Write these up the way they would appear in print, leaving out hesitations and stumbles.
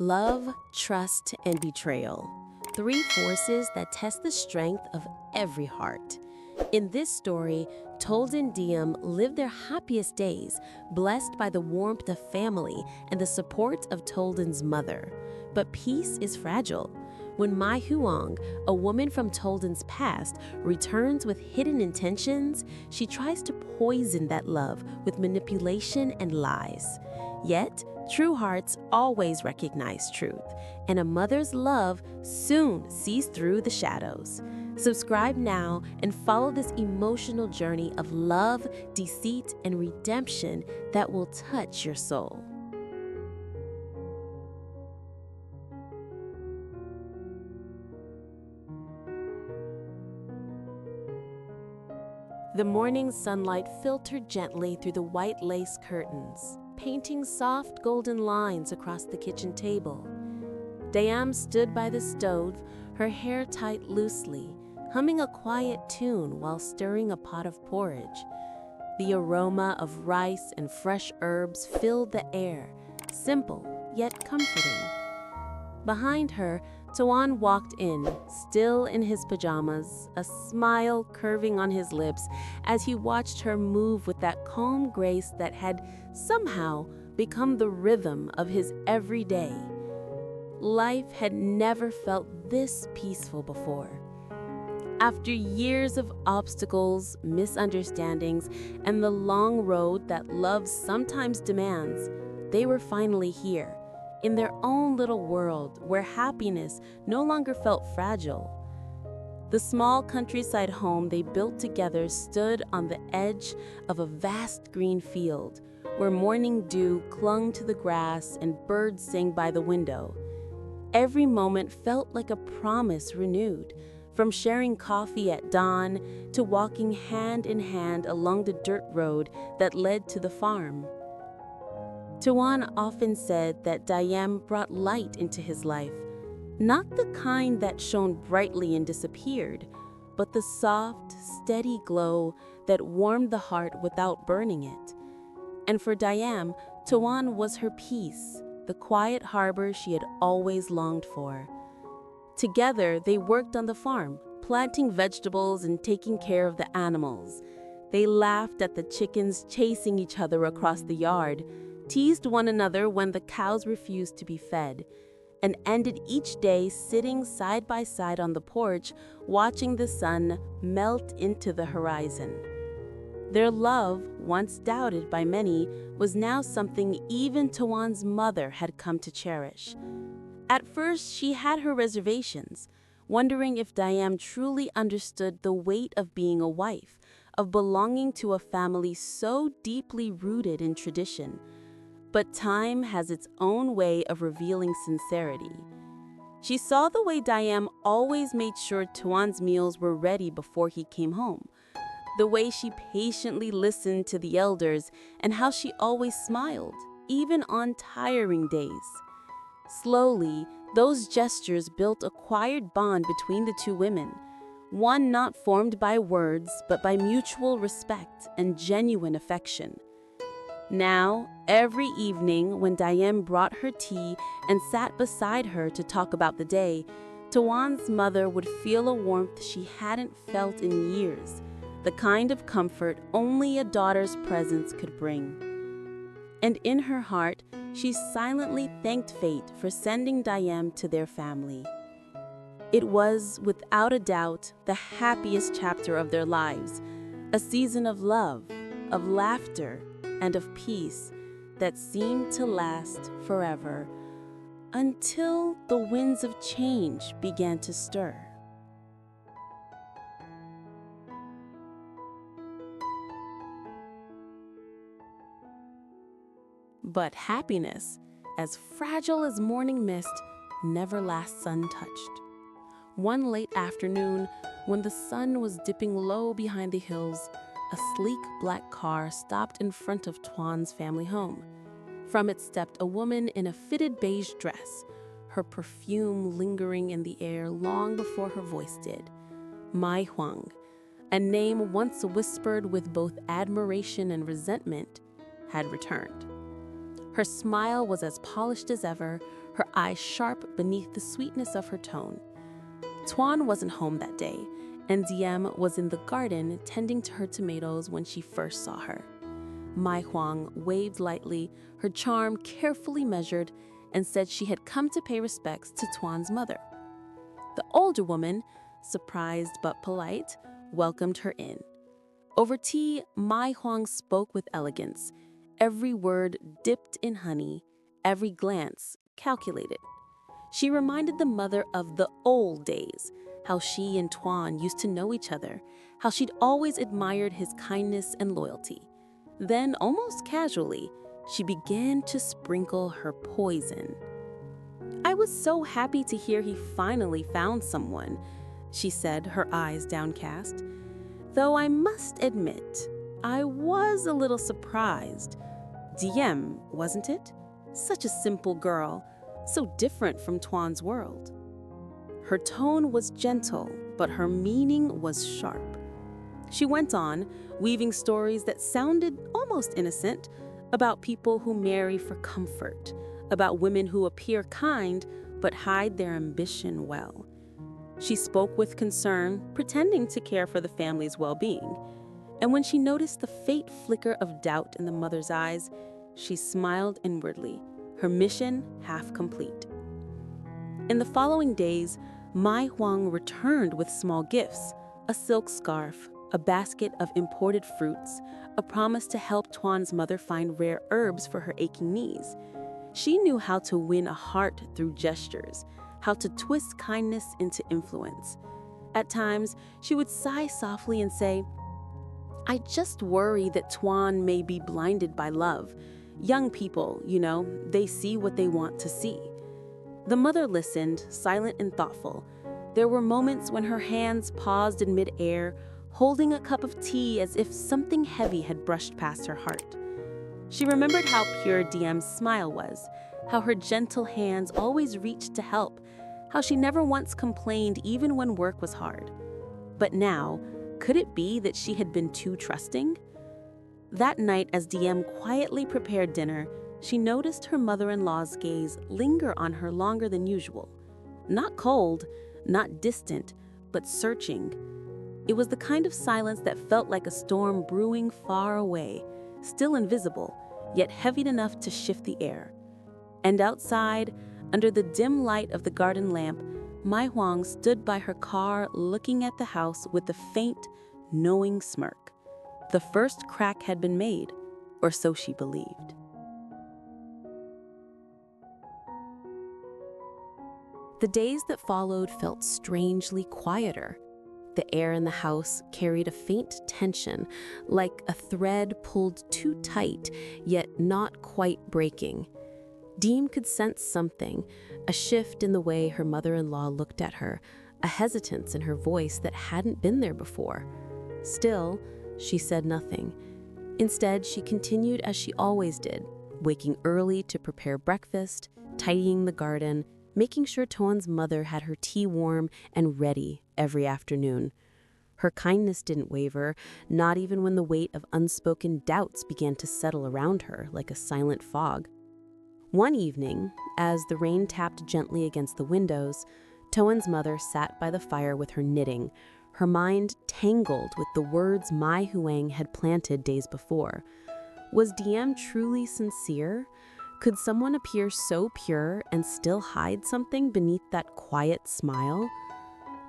Love, trust, and betrayal. Three forces that test the strength of every heart. In this story, Toan and Diem live their happiest days, blessed by the warmth of family and the support of Toan's mother. But peace is fragile. When Mai Huong, a woman from Toan's past, returns with hidden intentions, she tries to poison that love with manipulation and lies. Yet, true hearts always recognize truth, and a mother's love soon sees through the shadows. Subscribe now and follow this emotional journey of love, deceit, and redemption that will touch your soul. The morning sunlight filtered gently through the white lace curtains, painting soft golden lines across the kitchen table. Diem stood by the stove, her hair tied loosely, humming a quiet tune while stirring a pot of porridge. The aroma of rice and fresh herbs filled the air, simple yet comforting. Behind her, Toan walked in, still in his pajamas, a smile curving on his lips as he watched her move with that calm grace that had somehow become the rhythm of his everyday. Life had never felt this peaceful before. After years of obstacles, misunderstandings, and the long road that love sometimes demands, they were finally here, in their own little world where happiness no longer felt fragile. The small countryside home they built together stood on the edge of a vast green field, where morning dew clung to the grass and birds sang by the window. Every moment felt like a promise renewed, from sharing coffee at dawn to walking hand in hand along the dirt road that led to the farm. Toan often said that Diem brought light into his life, not the kind that shone brightly and disappeared, but the soft, steady glow that warmed the heart without burning it. And for Diem, Toan was her peace, the quiet harbor she had always longed for. Together, they worked on the farm, planting vegetables and taking care of the animals. They laughed at the chickens chasing each other across the yard, teased one another when the cows refused to be fed, and ended each day sitting side by side on the porch, watching the sun melt into the horizon. Their love, once doubted by many, was now something even Toan's mother had come to cherish. At first, she had her reservations, wondering if Diem truly understood the weight of being a wife, of belonging to a family so deeply rooted in tradition. But time has its own way of revealing sincerity. She saw the way Diem always made sure Toan's meals were ready before he came home, the way she patiently listened to the elders, and how she always smiled, even on tiring days. Slowly, those gestures built a quiet bond between the two women, one not formed by words but by mutual respect and genuine affection. Now, every evening when Diem brought her tea and sat beside her to talk about the day, Toan's mother would feel a warmth she hadn't felt in years, the kind of comfort only a daughter's presence could bring. And in her heart, she silently thanked fate for sending Diem to their family. It was, without a doubt, the happiest chapter of their lives, a season of love, of laughter, and of peace that seemed to last forever, until the winds of change began to stir. But happiness, as fragile as morning mist, never lasts untouched. One late afternoon, when the sun was dipping low behind the hills, a sleek black car stopped in front of Toan's family home. From it stepped a woman in a fitted beige dress, her perfume lingering in the air long before her voice did. Mai Huong, a name once whispered with both admiration and resentment, had returned. Her smile was as polished as ever, her eyes sharp beneath the sweetness of her tone. Toan wasn't home that day, and Diem was in the garden tending to her tomatoes when she first saw her. Mai Huong waved lightly, her charm carefully measured, and said she had come to pay respects to Toan's mother. The older woman, surprised but polite, welcomed her in. Over tea, Mai Huong spoke with elegance, every word dipped in honey, every glance calculated. She reminded the mother of the old days, how she and Toan used to know each other, how she'd always admired his kindness and loyalty. Then, almost casually, she began to sprinkle her poison. "I was so happy to hear he finally found someone," she said, her eyes downcast. "Though I must admit, I was a little surprised. Diem, wasn't it? Such a simple girl, so different from Toan's world." Her tone was gentle, but her meaning was sharp. She went on, weaving stories that sounded almost innocent, about people who marry for comfort, about women who appear kind but hide their ambition well. She spoke with concern, pretending to care for the family's well-being. And when she noticed the faint flicker of doubt in the mother's eyes, she smiled inwardly, her mission half complete. In the following days, Mai Huong returned with small gifts, a silk scarf, a basket of imported fruits, a promise to help Toan's mother find rare herbs for her aching knees. She knew how to win a heart through gestures, how to twist kindness into influence. At times, she would sigh softly and say, "I just worry that Toan may be blinded by love. Young people, they see what they want to see." The mother listened, silent and thoughtful. There were moments when her hands paused in mid-air, holding a cup of tea as if something heavy had brushed past her heart. She remembered how pure Diem's smile was, how her gentle hands always reached to help, how she never once complained even when work was hard. But now, could it be that she had been too trusting? That night, as Diem quietly prepared dinner, she noticed her mother-in-law's gaze linger on her longer than usual. Not cold, not distant, but searching. It was the kind of silence that felt like a storm brewing far away, still invisible, yet heavy enough to shift the air. And outside, under the dim light of the garden lamp, Mai Huong stood by her car looking at the house with a faint, knowing smirk. The first crack had been made, or so she believed. The days that followed felt strangely quieter. The air in the house carried a faint tension, like a thread pulled too tight, yet not quite breaking. Diem could sense something, a shift in the way her mother-in-law looked at her, a hesitance in her voice that hadn't been there before. Still, she said nothing. Instead, she continued as she always did, waking early to prepare breakfast, tidying the garden, making sure Toan's mother had her tea warm and ready every afternoon. Her kindness didn't waver, not even when the weight of unspoken doubts began to settle around her like a silent fog. One evening, as the rain tapped gently against the windows, Toan's mother sat by the fire with her knitting, her mind tangled with the words Mai Huong had planted days before. Was Diem truly sincere? Could someone appear so pure and still hide something beneath that quiet smile?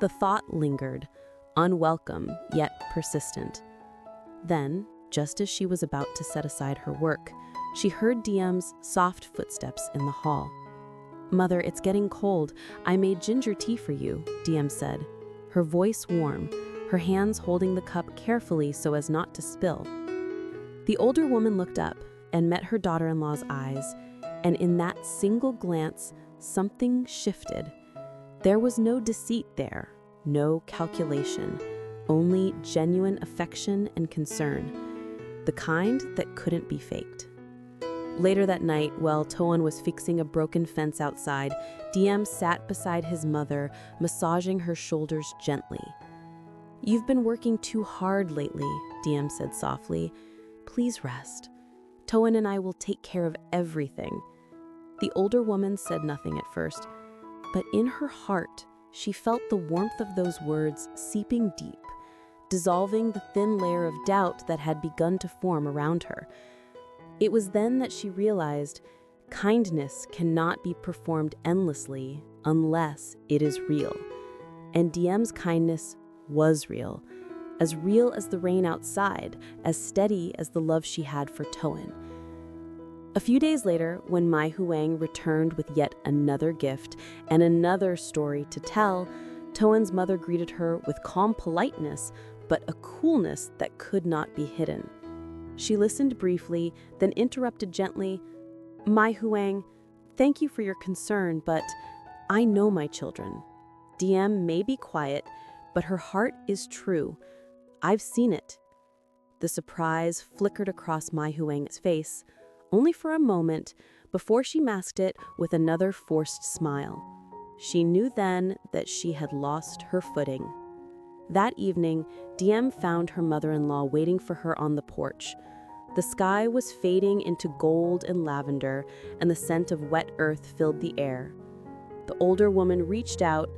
The thought lingered, unwelcome yet persistent. Then, just as she was about to set aside her work, she heard Diem's soft footsteps in the hall. "Mother, it's getting cold. I made ginger tea for you," Diem said, her voice warm, her hands holding the cup carefully so as not to spill. The older woman looked up and met her daughter-in-law's eyes, and in that single glance, something shifted. There was no deceit there, no calculation, only genuine affection and concern, the kind that couldn't be faked. Later that night, while Toan was fixing a broken fence outside, Diem sat beside his mother, massaging her shoulders gently. "You've been working too hard lately," Diem said softly. "Please rest. Toan and I will take care of everything." The older woman said nothing at first, but in her heart, she felt the warmth of those words seeping deep, dissolving the thin layer of doubt that had begun to form around her. It was then that she realized kindness cannot be performed endlessly unless it is real. And Diem's kindness was real as the rain outside, as steady as the love she had for Toan. A few days later, when Mai Huong returned with yet another gift and another story to tell, Toan's mother greeted her with calm politeness, but a coolness that could not be hidden. She listened briefly, then interrupted gently, "Mai Huang, thank you for your concern, but I know my children. Diem may be quiet, but her heart is true. I've seen it." The surprise flickered across Mai Huang's face, only for a moment, before she masked it with another forced smile. She knew then that she had lost her footing. That evening, Diem found her mother-in-law waiting for her on the porch. The sky was fading into gold and lavender, and the scent of wet earth filled the air. The older woman reached out,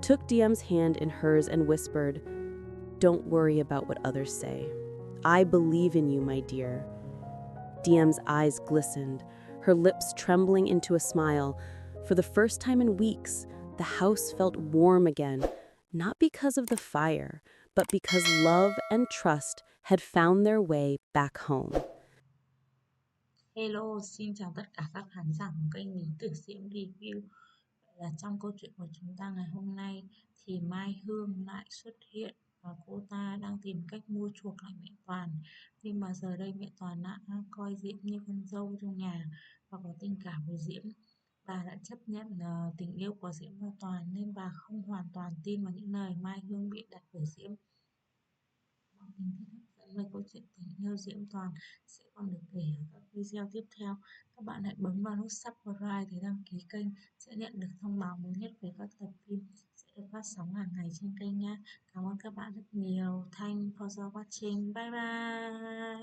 took Diem's hand in hers and whispered, "Don't worry about what others say. I believe in you, my dear." Diem's eyes glistened, her lips trembling into a smile. For the first time in weeks, the house felt warm again, not because of the fire, but because love and trust had found their way back home. Hello, xin chào tất cả các khán giả của kênh Lý Tu Diem Review. Vậy là trong câu chuyện của chúng ta ngày hôm nay thì Mai Hương lại xuất hiện và cô ta đang tìm cách mua chuộc lại mẹ Toàn. Nhưng mà giờ đây mẹ Toàn đã coi Diễm như con dâu trong nhà và có tình cảm với Diễm. Bà đã chấp nhận tình yêu của Diễm và Toàn nên bà không hoàn toàn tin vào những lời Mai Hương bịa đặt với Diễm. Mọi tình tiết hấp dẫn về câu chuyện tình yêu Diễm Toàn sẽ còn được kể ở các video tiếp theo. Các bạn hãy bấm vào nút subscribe để đăng ký kênh sẽ nhận được thông báo mới nhất về các tập phim sẽ được phát sóng hàng ngày trên kênh nha. Cảm ơn các bạn rất nhiều. Thanks for watching. Bye bye.